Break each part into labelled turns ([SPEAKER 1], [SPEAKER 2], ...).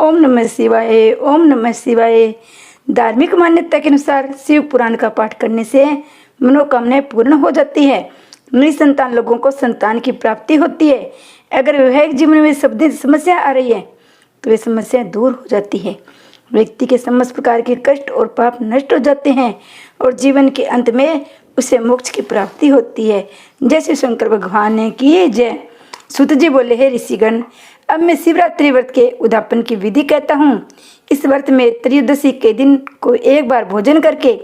[SPEAKER 1] ओम नमः शिवाय। ओम नमः शिवाय। धार्मिक मान्यता के अनुसार शिव पुराण का पाठ करने से मनोकामनाएं पूर्ण हो जाती है। निसंतान लोगों को संतान की प्राप्ति होती है। अगर वैवाहिक जीवन में सब समस्या आ रही है तो वे समस्याएं दूर हो जाती है। व्यक्ति के समस्त प्रकार के कष्ट और पाप नष्ट हो जाते हैं और जीवन के अंत में उसे मोक्ष की प्राप्ति होती है। जैसे शंकर भगवान ने किए जय। सुत जी बोले, हे ऋषिगण, अब मैं शिवरात्रि व्रत के उद्यापन की विधि कहता हूँ। इस व्रत में त्रयोदशी के दिन को एक बार भोजन करके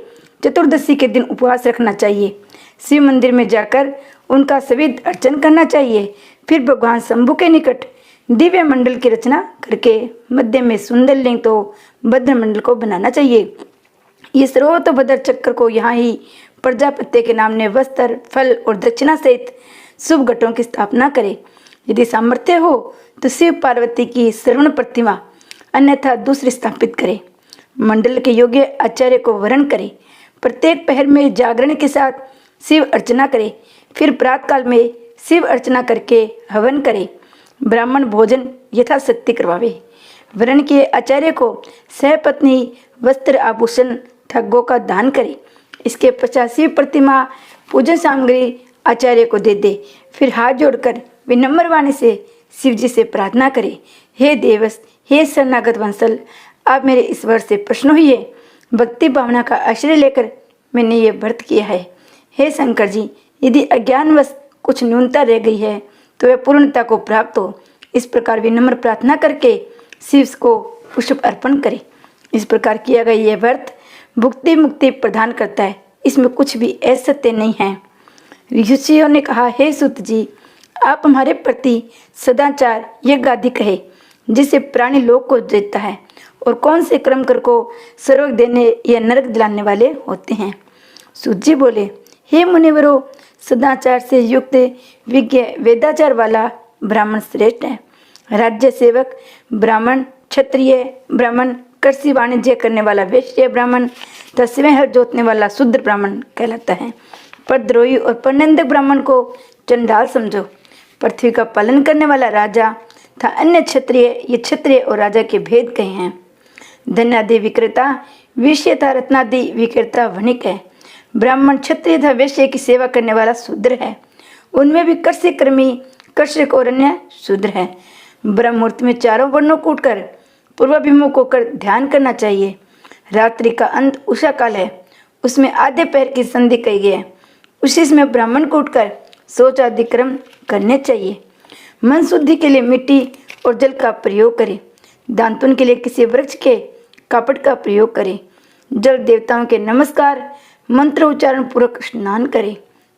[SPEAKER 1] चतुर्दशी के दिन उपवास रखना चाहिए। शिव मंदिर में जाकर उनका सविध अर्चन करना चाहिए। फिर भगवान शंभु के निकट दिव्य मंडल की रचना करके मध्य में सुंदर लिंग तो भद्र मंडल को बनाना चाहिए। ये सर्वतोभद्र चक्र को यहाँ ही प्रजापत्य के नाम ने वस्त्र, फल और दक्षिणा सहित शुभ घटों की स्थापना करे। यदि सामर्थ्य हो तो शिव पार्वती की श्रवण प्रतिमा, अन्यथा दूसरी स्थापित करे। मंडल के योग्य आचार्य को वरण करे। प्रत्येक पहर में जागरण के साथ शिव अर्चना करे। फिर प्रातकाल में शिव अर्चना करके हवन करे। ब्राह्मण भोजन यथाशक्ति करवावे। वरण के आचार्य को सहपत्नी, वस्त्र, आभूषण तथा गौ का दान करे। इसके 50 प्रतिमा पूजन सामग्री आचार्य को दे दे। फिर हाथ जोड़कर विनम्र वाणी से शिव जी से प्रार्थना करे, हे देवस, हे शरणागत वंशल, आप मेरे इस व्रत से प्रसन्न हुई है। भक्ति भावना का आश्रय लेकर मैंने ये व्रत किया है। हे शंकर जी, यदि अज्ञानवश कुछ न्यूनता रह गई है तो वह पूर्णता को प्राप्त हो। इस प्रकार विनम्र प्रार्थना करके शिव को पुष्प अर्पण करे। इस प्रकार किया गया यह व्रत भुक्ति मुक्ति प्रदान करता है। इसमें कुछ भी असत्य नहीं है। ऋषियों ने कहा, हे सुत जी, आप हमारे प्रति सदाचार यज्ञ आदि कहे, जिससे प्राणी लोक को देता है, और कौन से कर्म कर को स्वर्ग देने या नरक दिलाने वाले होते हैं। सुत जी बोले, हे मुनिवरों, सदाचार से युक्त विज्ञ वेदाचार वाला ब्राह्मण श्रेष्ठ है। राज्य सेवक ब्राह्मण, क्षत्रिय ब्राह्मण, कृषि वाणिज्य करने वाला वैश्य ब्राह्मण तथा स्वयं जोतने वाला शूद्र ब्राह्मण कहलाता है। परद्रोही और परनिंदक ब्राह्मण को चंडाल समझो। पृथ्वी का पालन करने वाला राजा तथा अन्य क्षत्रिय, ये क्षत्रिय और राजा के भेद कहे हैं। धनादि विक्रेता वैश्य तथा रत्नादि विक्रेता वणिक है। ब्राह्मण, क्षत्रिय तथा वैश्य की सेवा करने वाला शूद्र है। उनमें भी कृषि कर्मी, कृषक और अन्य शूद्र है। ब्रह्म मुहूर्त में चारों वर्णों को उठकर पूर्वाभिमुख होकर ध्यान करना चाहिए। रात्रि का अंत उषा काल है, उसमें आधे पैर की संधि कही गई है। उसी में ब्राह्मण को उठकर शौच आदि कर्म करने चाहिए। मन शुद्धि के लिए मिट्टी और जल का प्रयोग करें। दांतुन के लिए किसी वृक्ष के कापट का प्रयोग करें। जल देवताओं के नमस्कार मंत्र उच्चारण पूर्वक स्नान करें,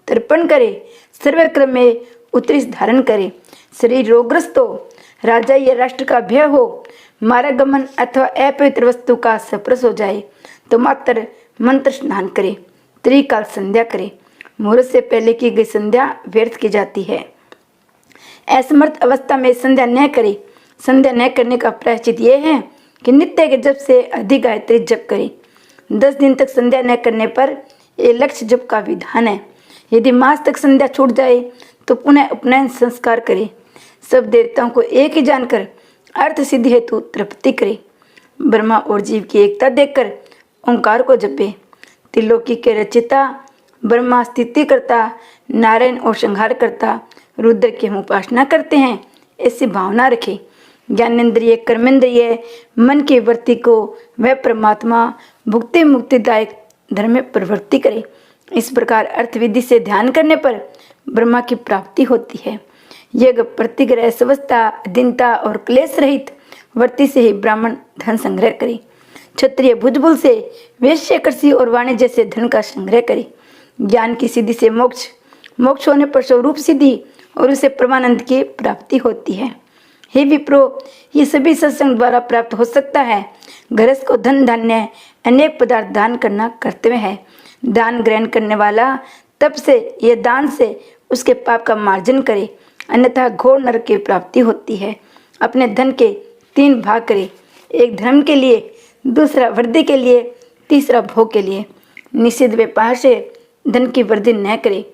[SPEAKER 1] तर्पण करें। सर्वक्रम में उत्तरीष धारण करें। शरीर रोगग्रस्त हो, राजा या राष्ट्र का भय हो, मार्गमन अथवा अपवित्र वस्तु का स्पर्श हो जाए तो मात्र मंत्र स्नान करें। त्रिकाल संध्या करें। मुहूर्त से पहले की गई संध्या व्यर्थ की जाती है। असमर्थ अवस्था में संध्या न करें। संध्या न करने का प्रायश्चित यह है कि नित्य के जप से अधिक गायत्री जप करें। 10 दिन तक संध्या न करने पर यह लक्ष्य जप का विधान है। यदि मास तक संध्या छूट जाए तो पुनः उपनयन संस्कार करें। सब देवताओं को एक ही जानकर अर्थ सिद्धि हेतु तृप्ति करें। ब्रह्मा और जीव की एकता देखकर ओंकार को जपे। त्रिलोकी के रचिता ब्रह्मा स्थिति करता, नारायण और संहार करता रुद्र की हम उपासना करते हैं, ऐसी भावना रखें। ज्ञानेन्द्रिय, कर्मेंद्रिय, मन की वृत्ति को वह परमात्मा भुक्ति मुक्तिदायक धर्म में प्रवृत्ति करे। इस प्रकार अर्थ विधि से ध्यान करने पर ब्रह्मा की प्राप्ति होती है। यज्ञ, प्रतिग्रह, स्वस्थता, अधीनता और क्लेश रहित वृत्ति से ही ब्राह्मण धन संग्रह करे। क्षत्रिय भुजबुल से, वैश्य कृषि और वाणिज्य से धन का संग्रह करे। ज्ञान की सिद्धि से मोक्ष, मोक्ष होने पर स्वरूप सिद्धि और उसे परमानंद की प्राप्ति होती है। हे विप्रो, ये सभी सत्संग द्वारा प्राप्त हो सकता है। गृहस्थ को धन धान्य अनेक पदार्थ दान करना कर्तव्य है। दान ग्रहण करने वाला तब से यह दान से उसके पाप का मार्जन करे, अन्यथा घोर नरक की प्राप्ति होती है। अपने धन के 3 भाग करे, एक धर्म के लिए, दूसरा वृद्धि के लिए, तीसरा भोग के लिए। निषिद्ध व्यापार से धन की वृद्धि न करे।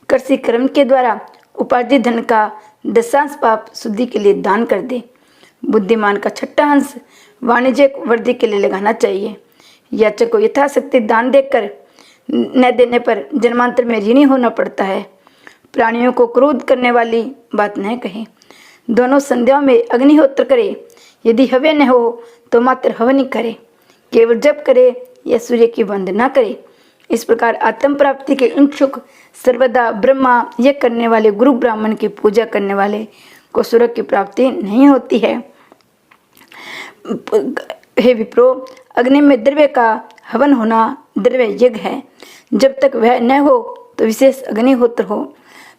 [SPEAKER 1] कृषि कर्म के द्वारा उपार्जित धन का 10 पाप शुद्धि के लिए दान कर दे। बुद्धिमान का छठा अंश वाणिज्यिक वृद्धि के लिए लगाना चाहिए। याचक को यथाशक्ति दान देकर न देने पर जन्मांतर में ऋणी होना पड़ता है। प्राणियों को क्रोध करने वाली बात न कहें। दोनों संध्याओं में अग्निहोत्र करे। यदि हवन न हो तो मात्र हवन ही करे। केवल जप करे या सूर्य की वंदना करे। इस प्रकार आत्म प्राप्ति के इच्छुक सर्वदा ब्रह्मा यज्ञ करने वाले गुरु ब्राह्मण की पूजा करने वाले को स्वर्ग की प्राप्ति नहीं होती है। हे विप्रो, अग्नि में द्रव्य का हवन होना द्रव्य यज्ञ है। जब तक वह न हो तो विशेष अग्निहोत्र हो,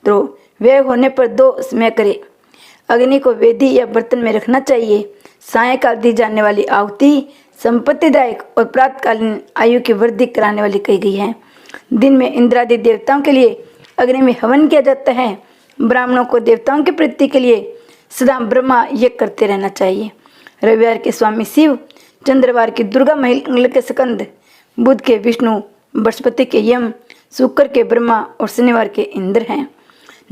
[SPEAKER 1] तो वह होने पर 2 समय करे। अग्नि को वेदी या बर्तन में रखना चाहिए। सायंकाल दी जाने वाली आहुति संपत्तिदायक और प्रातकालीन आयु की वृद्धि कराने वाली कही गई है। दिन में इंद्रादि देवताओं के लिए अग्नि में हवन किया जाता है। ब्राह्मणों को देवताओं की प्रीति के लिए सदा ब्रह्मा यज्ञ करते रहना चाहिए। रविवार के स्वामी शिव, चंद्रवार की दुर्गा, मंगल के स्कंद, बुध के विष्णु, बृहस्पति के यम, शुक्र के ब्रह्मा और शनिवार के इंद्र हैं।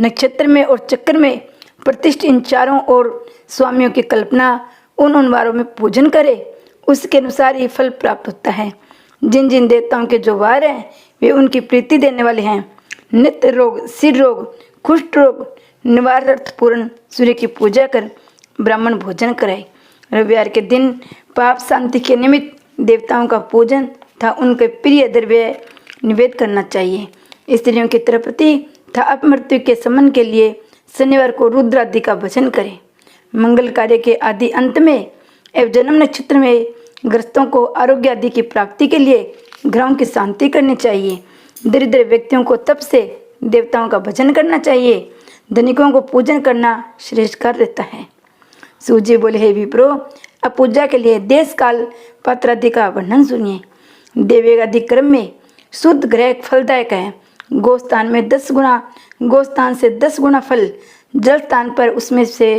[SPEAKER 1] नक्षत्र में और चक्र में प्रतिष्ठित इन चारों और स्वामियों की कल्पना उन वारों में पूजन करे, उसके अनुसार ही फल प्राप्त होता है। जिन जिन देवताओं के जो वार हैं वे उनकी प्रीति देने वाले हैं। नित्य रोग, सिर रोग, कुष्ठ रोग निवारणार्थ पूर्ण सूर्य की पूजा कर ब्राह्मण भोजन कराए। रविवार के दिन पाप शांति के निमित्त देवताओं का पूजन तथा उनके प्रिय द्रव्य निवेद करना चाहिए। स्त्रियों की तृप्ति तथा अपमृत्यु के समन के लिए शनिवार को रुद्र आदि का भजन करें। मंगल कार्य के आदि अंत में एवं जन्म नक्षत्र में ग्रस्तों को आरोग्य आदि की प्राप्ति के लिए ग्रहों की शांति करनी चाहिए। दरिद्र व्यक्तियों को तप से देवताओं का भजन करना चाहिए। धनिकों को पूजन करना श्रेष्ठ कार्य रहता है। सूजी बोले, हे विप्रो, अब पूजा के लिए देश काल पात्र आदि का वर्णन सुनिए। देवेग आदि क्रम में शुद्ध ग्रह फलदायक है। गोस्थान में 10 गुना, गोस्थान से 10 गुना फल, जल स्थान पर उसमें से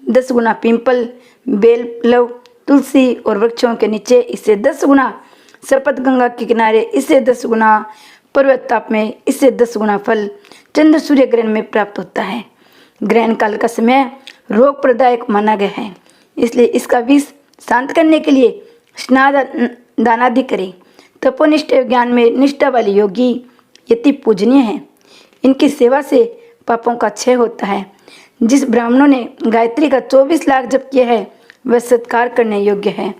[SPEAKER 1] 10 गुना पीपल, बेल, लव, तुलसी और वृक्षों के नीचे इससे 10 गुना, सरपत गंगा के किनारे इससे 10 गुना, पर्वत ताप में इससे 10 गुना फल चंद्र सूर्य ग्रहण में प्राप्त होता है। ग्रहण काल का समय रोग प्रदायक माना गया है, इसलिए इसका विष शांत करने के लिए स्नान दानादि करें। तपोनिष्ठ ज्ञान में निष्ठा वाले योगी यति पूजनीय है। इनकी सेवा से पापों का क्षय होता है। जिस ब्राह्मणों ने गायत्री का 24 लाख जप किया है वह सत्कार करने योग्य है।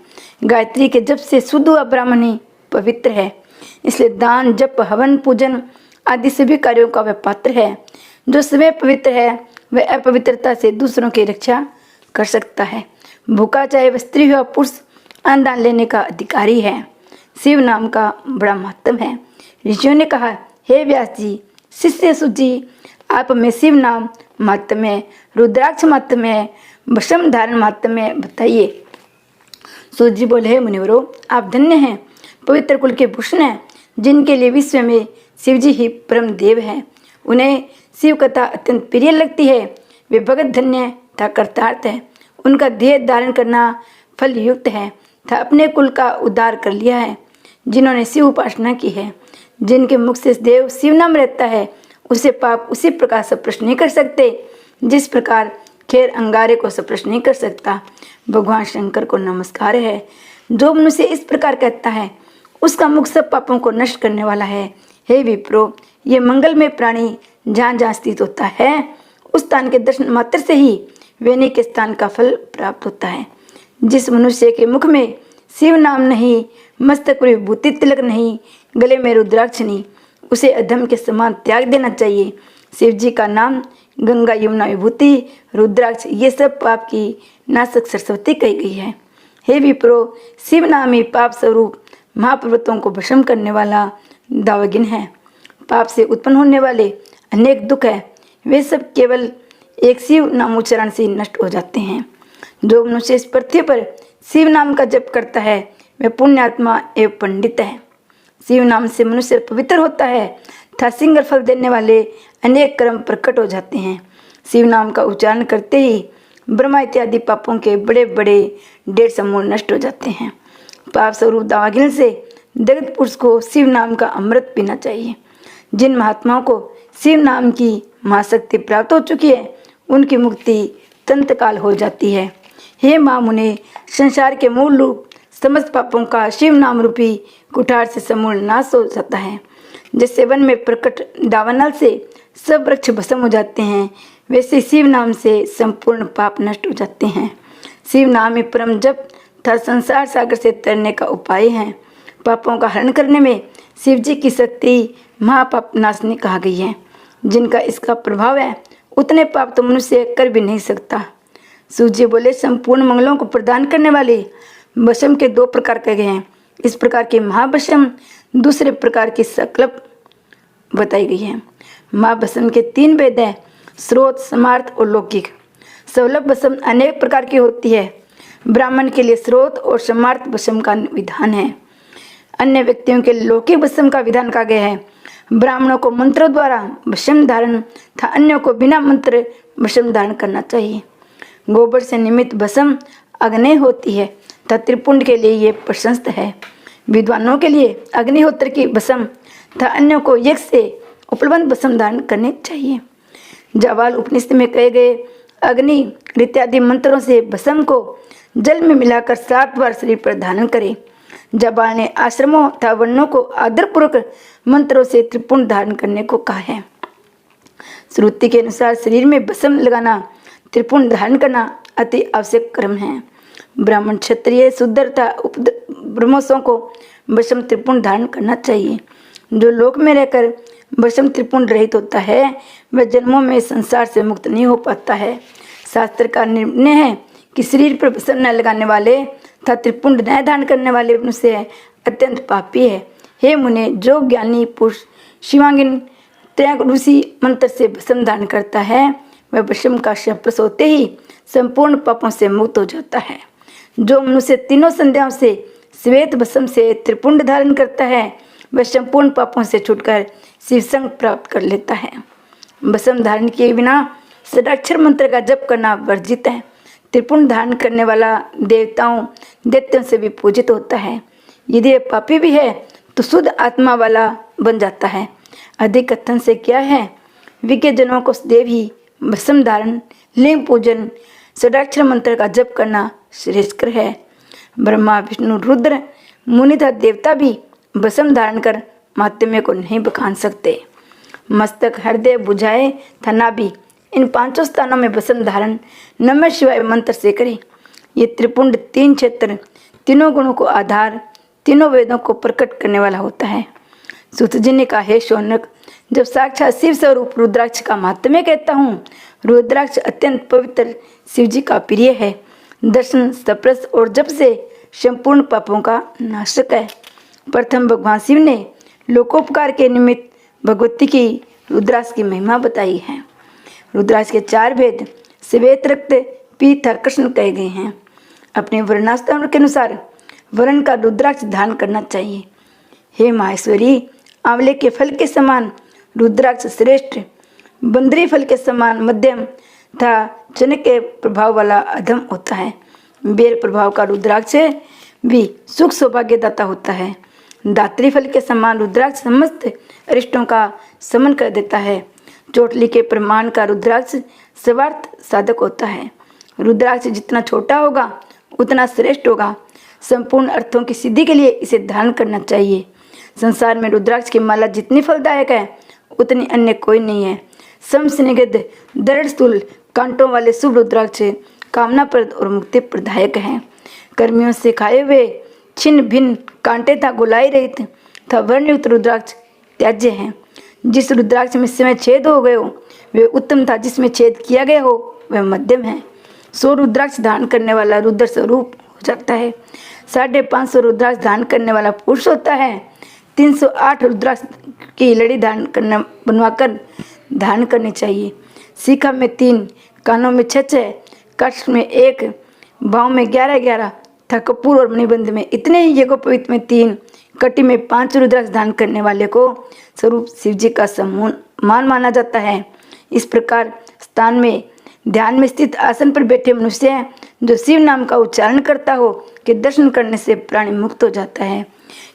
[SPEAKER 1] गायत्री के जप से शुद्ध हुआ ब्राह्मण ही पवित्र है, इसलिए दान, जप, हवन, पूजन आदि सभी कार्यों का वह पात्र है। जो स्वयं पवित्र है वह अपवित्रता से दूसरों की रक्षा कर सकता है। भूखा चाहे वह स्त्री हो पुरुष अन्नदान लेने का अधिकारी है। शिव नाम का बड़ा महत्व है। ऋषियों ने कहा, हे व्यास जी, शिष्य सुजी, आप में शिव नाम महात्म्य है, रुद्राक्ष महात्म्य है, भस्म धारण महात्म्य है, बताइए। सूजी बोले, हे मुनिवरों, आप धन्य हैं, पवित्र कुल के भूषण हैं, जिनके लिए विश्व में शिवजी ही परम देव हैं। उन्हें शिव कथा अत्यंत प्रिय लगती है। वे भगत धन्य तथा कर्तार्थ है। उनका देह धारण करना फल युक्त है तथा अपने कुल का उद्धार कर लिया है। जिन्होंने शिव उपासना की है, जिनके मुख से देव शिव नाम रहता है, उसे पाप उसी प्रकार स्पर्श नहीं कर सकते जिस प्रकार खेर अंगारे को स्पर्श नहीं कर सकता। भगवान शंकर को नमस्कार है। जो मनुष्य इस प्रकार कहता है उसका मुख सब पापों को नष्ट करने वाला है। हे विप्रो, ये मंगल में प्राणी जहाँ जहाँ स्थित होता है उस स्थान के दर्शन मात्र से ही वेनी के स्थान का फल प्राप्त होता है। जिस मनुष्य के मुख में शिव नाम नहीं, मस्तक पर विभूति तिलक नहीं, गले में रुद्राक्ष नहीं, उसे अधम के समान त्याग देना चाहिए। शिव जी का नाम, गंगा, यमुना, विभूति, रुद्राक्ष ये सब पाप की नाशक सरस्वती कही गई है। हे विप्रो, शिव नाम ही पाप स्वरूप महापर्वतों को भस्म करने वाला दावगिन है। पाप से उत्पन्न होने वाले अनेक दुख है, वे सब केवल एक शिव नाम उच्चारण से नष्ट हो जाते हैं। जो मनुष्य इस पृथ्वी पर शिव नाम का जप करता है वह पुण्यात्मा एवं पंडित है। शिव नाम से मनुष्य पवित्र होता है तथा शीघ्र फल देने वाले अनेक कर्म प्रकट हो जाते हैं। शिव नाम का उच्चारण करते ही ब्रह्मा इत्यादि पापों के बड़े बड़े 1.5 समूह नष्ट हो जाते हैं। पाप स्वरूप दावागिल से दलित पुरुष को शिव नाम का अमृत पीना चाहिए। जिन महात्माओं को शिव नाम की महाशक्ति प्राप्त हो चुकी है उनकी मुक्ति तंतकाल हो जाती है। हे माँ मुने, संसार के मूल रूप समस्त पापों का शिव नाम रूपी कुठार से समूल नाश हो जाता है। जैसे वन में प्रकट दावानल से सब वृक्ष भस्म हो जाते हैं, वैसे शिव नाम से संपूर्ण पाप नष्ट हो जाते हैं। शिव नाम ही परम जप तथा संसार सागर से तरने का उपाय है। पापों का हरण करने में शिव जी की शक्ति महापाप नाशनी कहा गई है। जिनका इसका प्रभाव है उतने पाप तो मनुष्य कर भी नहीं सकता। सूर्य बोले, संपूर्ण मंगलों को प्रदान करने वाले भस्म के 2 प्रकार कहे गए हैं। इस प्रकार के महाभस्म, दूसरे प्रकार की सकलप बताई गई है। महाभस्म के 3 भेद हैं, स्रोत, समार्थ और लौकिक। सवलभ भस्म अनेक प्रकार की होती है। ब्राह्मण के लिए स्रोत और समार्थ भस्म का विधान है। अन्य व्यक्तियों के लौकिक भस्म का विधान कहा गया है। ब्राह्मणों को मंत्रों द्वारा भस्म धारण तथा अन्यों को बिना मंत्र भस्म धारण करना चाहिए। गोबर से निर्मित भस्म अग्नि होती है तथा त्रिपुंड के लिए ये प्रशस्त है। विद्वानों के लिए अग्निहोत्र की भस्म तथा अन्यों को यज्ञ से उपलब्ध भस्म धारण करने चाहिए। जाबाल उपनिषद में कहे गए अग्नि इत्यादि मंत्रों से भस्म को जल में मिलाकर 7 बार शरीर पर धारण करें। जाबाल ने आश्रमों तथा वर्णों को आदरपूर्वक मंत्रों से त्रिपुंड धारण करने को कहा है। श्रुति के अनुसार शरीर में भस्म लगाना, त्रिपुंड धारण करना अति आवश्यक कर्म है। ब्राह्मण, क्षत्रिय, शूद्र तथा ब्रह्मोत्सवों को भस्म त्रिपुंड धारण करना चाहिए। जो लोक में रहकर भस्म त्रिपुंड रहित होता है वह जन्मों में संसार से मुक्त नहीं हो पाता है। शास्त्र का निर्णय है कि शरीर पर भस्म न लगाने वाले तथा त्रिपुंड न धारण करने वाले मनुष्य अत्यंत पापी है। हे मुने, जो ज्ञानी पुरुष शिवांगिन त्रैक ऋषि मंत्र से भस्म धारण करता है वह भस्म का स्पर्श होते ही संपूर्ण पापों से मुक्त हो जाता है। जो मनुष्य तीनों संध्याओं से श्वेत भस्म से त्रिपुंड धारण करता है वह संपूर्ण पापों से छूटकर शिव संग प्राप्त कर लेता है। भस्म धारण किए बिना षडाक्षर मंत्र का जप करना वर्जित है। त्रिपुंड धारण करने वाला देवताओं दैत्यों से भी पूजित होता है। यदि वह पापी भी है तो शुद्ध आत्मा वाला बन जाता है। अधिक कथन से क्या है, विज्ञ जनों को देव ही भस्म धारण, लिंग पूजन, षडाक्षर मंत्र का जप करना श्रेष्ठकर है। ब्रह्मा, विष्णु, रुद्र, मुनि तथा देवता भी भस्म धारण कर महात्म्य को नहीं बखान सकते। मस्तक, हृदय, बुझाए, नाभि, इन 5 स्थानों में भस्म धारण नमः शिवाय मंत्र से करें। ये त्रिपुंड 3 क्षेत्र, तीनों गुणों को आधार, तीनों वेदों को प्रकट करने वाला होता है। सूत जी ने कहा, हे शौनक, जब साक्षात शिव स्वरूप रुद्राक्ष का महात्म्य कहता हूँ, रुद्राक्ष अत्यंत पवित्र शिव जी का प्रिय है। दर्शन, स्पर्श और जप से संपूर्ण पापों का नाशक है। प्रथम भगवान शिव ने लोकोपकार के निमित्त भगवती की रुद्राक्ष की महिमा बताई है। रुद्राक्ष के 4 भेद श्वेत, रक्त, पीत, कृष्ण कहे गए हैं। अपने वर्णाश्रम के अनुसार वर्ण का रुद्राक्ष धारण करना चाहिए। हे माहेश्वरी, आंवले के फल के समान रुद्राक्ष श्रेष्ठ, बंदरी फल के समान मध्यम तथा चने के प्रभाव वाला अधम होता है। बेल प्रभाव का रुद्राक्ष भी सुख सौभाग्यदाता होता है। दात्री फल के समान रुद्राक्ष समस्त अरिष्टों का समन कर देता है। चोटली के प्रमाण का रुद्राक्ष सर्वार्थ साधक होता है। रुद्राक्ष जितना छोटा होगा उतना श्रेष्ठ होगा। संपूर्ण अर्थों की सिद्धि के लिए इसे धारण करना चाहिए। संसार में रुद्राक्ष की माला जितनी फलदायक है उतनी अन्य कोई नहीं है। समस्निग्ध, दृढ़ स्थूल कांटों वाले शुभ रुद्राक्ष कामनाप्रद और मुक्ति प्रदायक हैं। कर्मियों से खाए हुए छिन्न भिन्न कांटे था गोलाई रहित था वर्णयुक्त रुद्राक्ष त्याज्य हैं। जिस रुद्राक्ष में समय छेद हो गए हो वे उत्तम था, जिसमें छेद किया गया हो वह मध्यम है। 100 रुद्राक्ष धारण करने वाला रुद्र स्वरूप हो जाता है। 550 रुद्राक्ष धारण करने वाला पुरुष होता है। 308 रुद्राक्ष की लड़ी बनवाकर धारण करनी चाहिए। शिखा में 3, कानों में 6, कक्ष में 1, बाहों में 11, तथा कपूर और मणिबंध में इतने ही यज्ञोपवीत में 3, कटी में 5 रुद्राक्ष धारण करने वाले को स्वरूप शिव जी का सम्मान माना जाता है। इस प्रकार स्थान में ध्यान में स्थित आसन पर बैठे मनुष्य जो शिव नाम का उच्चारण करता हो कि दर्शन करने से प्राणी मुक्त हो जाता है।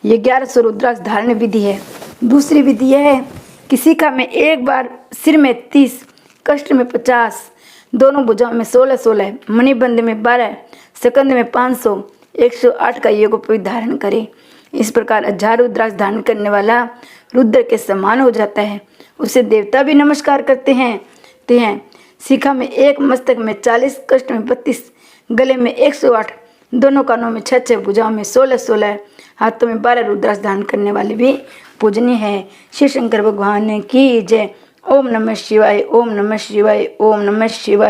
[SPEAKER 1] ये 1100 रुद्राक्ष धारण विधि है। दूसरी विधि यह है कि शिखा में 1 बार, सिर में 30, कष्ट में 50, दोनों भुजाओं में 16-16, मणिबंध में 12, स्कंद में 500, 108 का यज्ञोपवीत धारण करे। इस प्रकार 1000 रुद्राक्ष धारण करने वाला रुद्र के समान हो जाता है। उसे देवता भी नमस्कार करते हैं। शिखा में 1, मस्तक में 40, कष्ट में 32, गले में 108, दोनों कानों में 6, भुजाओं में 16-16, हाथों में 12 रुद्राक्ष धारण करने वाले भी पूजनीय है। श्री शंकर भगवान की जय। ओम नमः शिवाय, ओम नमः शिवाय, ओम नमः शिवाय।